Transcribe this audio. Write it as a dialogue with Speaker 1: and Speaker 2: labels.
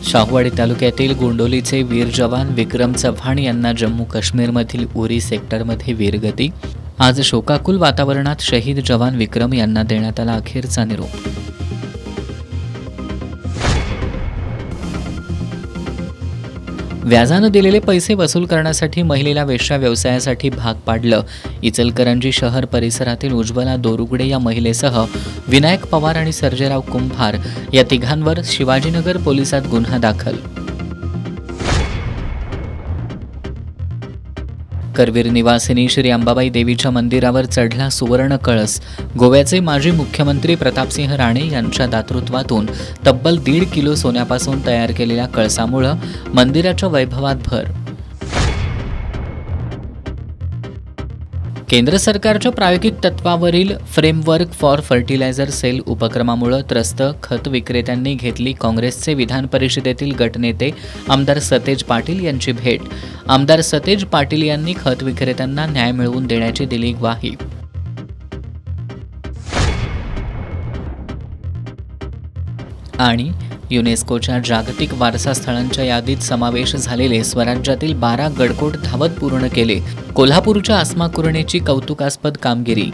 Speaker 1: शाहूवाडी तालुक्यातील गोंडोलीचे वीर जवान विक्रम चव्हाण यांना जम्मू काश्मीरमधील उरी सेक्टरमध्ये वीरगती. आज शोकाकुल वातावरणात शहीद जवान विक्रम यांना देण्यात आला अखेरचा निरोप. व्याजानं दिलेले पैसे वसूल करण्यासाठी महिलेला वेश्या व्यवसायासाठी भाग पाडलं. इचलकरंजी शहर परिसरातील उज्ज्वला दोरुगडे या महिलेसह विनायक पवार आणि सर्जेराव कुंभार या तिघांवर शिवाजीनगर पोलिसात गुन्हा दाखल. करवीर निवासिनी श्री अंबाबाई देवीच्या मंदिरावर चढला सुवर्ण कळस. गोव्याचे माजी मुख्यमंत्री प्रतापसिंह राणे यांच्या दातृत्वातून तब्बल 1.5 किलो सोन्यापासून तयार केलेल्या कळसामुळं मंदिराच्या वैभवात भर. केंद्र सरकारच्या प्रायोगिक तत्वावरील फ्रेमवर्क फॉर फर्टिलायझर सेल उपक्रमामुळे त्रस्त खत विक्रेत्यांनी घेतली काँग्रेसचे विधान परिषदेतील गटनेते आमदार सतेज पाटील यांची भेट. आमदार सतेज पाटील यांनी खत विक्रेत्यांना न्याय मिळवून देण्याची दिली ग्वाही. आणि युनेस्कोच्या जागतिक वारसा स्थळांच्या यादीत समावेश झालेले स्वराज्यातील 12 गडकोट धावत पूर्ण केले. कोल्हापूरच्या आस्मा कुरणेची कौतुकास्पद कामगिरी.